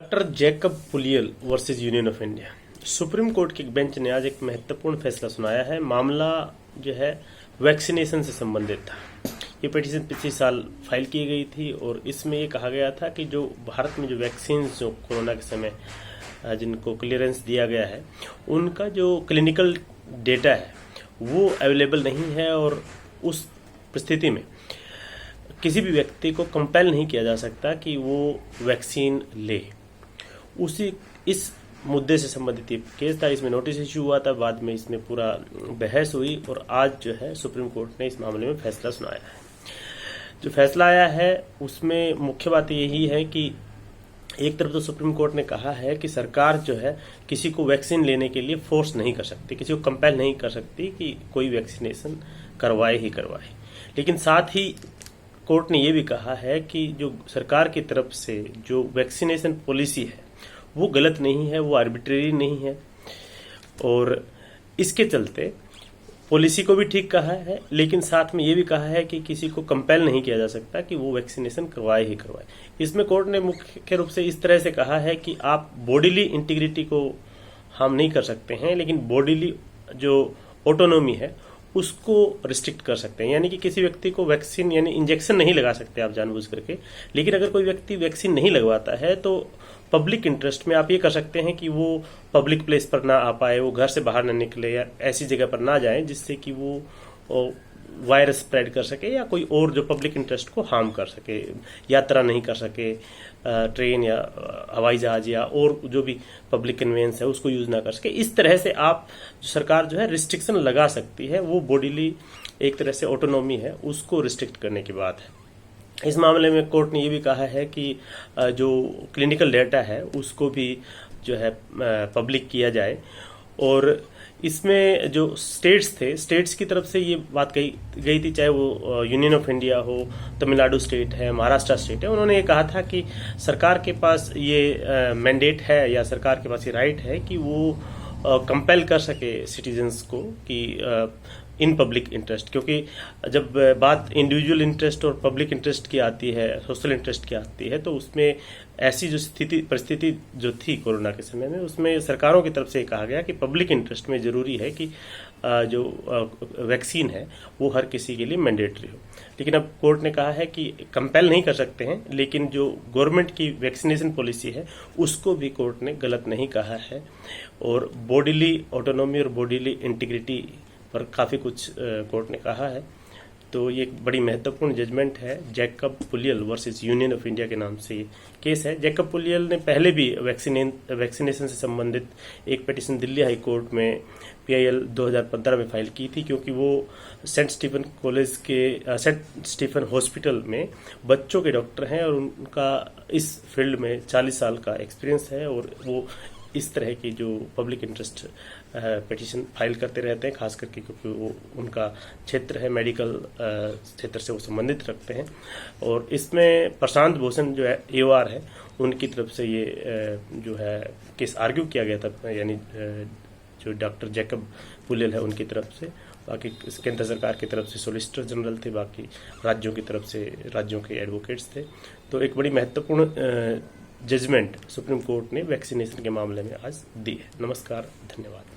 Doctor Jacob Puliyel versus Union of India. Supreme Court की एक bench ने आज एक महत्वपूर्ण फैसला सुनाया है। मामला जो है वैक्सीनेशन से संबंधित था। ये पिटीशन पिछले साल फाइल की गई थी और इसमें ये कहा गया था कि जो भारत में जो वैक्सीन जो कोरोना के समय जिनको क्लियरेंस दिया गया है उनका जो क्लिनिकल डेटा है वो अवेलेबल नहीं है और उस परिस्थिति में किसी भी व्यक्ति को कंपेल नहीं किया जा सकता कि वो वैक्सीन ले। उसी इस मुद्दे से संबंधित ये केस था। इसमें नोटिस इशू हुआ था, बाद में इसमें पूरा बहस हुई और आज जो है सुप्रीम कोर्ट ने इस मामले में फैसला सुनाया है। जो फैसला आया है उसमें मुख्य बात यही है कि एक तरफ तो सुप्रीम कोर्ट ने कहा है कि सरकार जो है किसी को वैक्सीन लेने के लिए फोर्स नहीं कर सकती, किसी को कंपेल नहीं कर सकती कि कोई वैक्सीनेशन करवाए ही करवाए। लेकिन साथ ही कोर्ट ने यह भी कहा है कि जो सरकार की तरफ से जो वैक्सीनेशन पॉलिसी है वो गलत नहीं है, वो आर्बिट्रेरी नहीं है और इसके चलते पॉलिसी को भी ठीक कहा है, लेकिन साथ में ये भी कहा है कि किसी को कंपेल नहीं किया जा सकता कि वो वैक्सीनेशन करवाए ही करवाए। इसमें कोर्ट ने मुख्य रूप से इस तरह से कहा है कि आप बॉडीली इंटीग्रिटी को हार्म नहीं कर सकते हैं, लेकिन बॉडीली जो ऑटोनॉमी है उसको रिस्ट्रिक्ट कर सकते हैं। यानी कि किसी व्यक्ति को वैक्सीन यानी इंजेक्शन नहीं लगा सकते आप जानबूझ करके, लेकिन अगर कोई व्यक्ति वैक्सीन नहीं लगवाता है तो पब्लिक इंटरेस्ट में आप ये कर सकते हैं कि वो पब्लिक प्लेस पर ना आ पाए, वो घर से बाहर ना निकले या ऐसी जगह पर ना जाए जिससे कि वो वायरस स्प्रेड कर सके या कोई और जो पब्लिक इंटरेस्ट को हार्म कर सके, यात्रा नहीं कर सके, ट्रेन या हवाई जहाज या और जो भी पब्लिक कन्वेंस है उसको यूज ना कर सके। इस तरह से आप जो सरकार जो है रिस्ट्रिक्शन लगा सकती है, वो बॉडीली एक तरह से ऑटोनॉमी है उसको रिस्ट्रिक्ट करने की बात है। इस मामले में कोर्ट ने ये भी कहा है कि जो क्लिनिकल डेटा है उसको भी जो है पब्लिक किया जाए और इसमें जो स्टेट्स की तरफ से ये बात कही गई थी, चाहे वो यूनियन ऑफ इंडिया हो, तमिलनाडु स्टेट है, महाराष्ट्र स्टेट है, उन्होंने ये कहा था कि सरकार के पास ये मैंडेट है या सरकार के पास ये राइट है कि वो कंपेल कर सके सिटीजन्स को कि इन पब्लिक इंटरेस्ट, क्योंकि जब बात इंडिविजुअल इंटरेस्ट और पब्लिक इंटरेस्ट की आती है, सोशल इंटरेस्ट की आती है, तो उसमें ऐसी जो परिस्थिति जो थी कोरोना के समय में उसमें सरकारों की तरफ से कहा गया कि पब्लिक इंटरेस्ट में जरूरी है कि जो वैक्सीन है वो हर किसी के लिए मैंडेटरी हो। लेकिन अब कोर्ट ने कहा है कि कंपेल नहीं कर सकते हैं, लेकिन जो गवर्नमेंट की वैक्सीनेशन पॉलिसी है उसको भी कोर्ट ने गलत नहीं कहा है और बॉडीली ऑटोनॉमी और बॉडीली इंटीग्रिटी पर काफ़ी कुछ कोर्ट ने कहा है। तो ये एक बड़ी महत्वपूर्ण जजमेंट है। Jacob Puliyel versus Union of India के नाम से ये केस है। जैकब पुलियल ने पहले भी वैक्सीनेशन से संबंधित एक पिटीशन दिल्ली हाई कोर्ट में PIL 2015 में फाइल की थी, क्योंकि वो सेंट स्टीफन हॉस्पिटल में बच्चों के डॉक्टर हैं और उनका इस फील्ड में 40 साल का एक्सपीरियंस है और वो इस तरह की जो पब्लिक इंटरेस्ट पिटीशन फाइल करते रहते हैं, खास करके क्योंकि वो उनका क्षेत्र है, मेडिकल क्षेत्र से वो संबंधित रखते हैं। और इसमें प्रशांत भूषण जो है AOR है, उनकी तरफ से ये जो है केस आर्ग्यू किया गया था, यानी जो डॉक्टर जैकब पुलियल है उनकी तरफ से। बाकी केंद्र सरकार की तरफ से सॉलिसिटर जनरल थे, बाकी राज्यों की तरफ से राज्यों के एडवोकेट्स थे। तो एक बड़ी महत्वपूर्ण जजमेंट सुप्रीम कोर्ट ने वैक्सीनेशन के मामले में आज दी है। नमस्कार, धन्यवाद।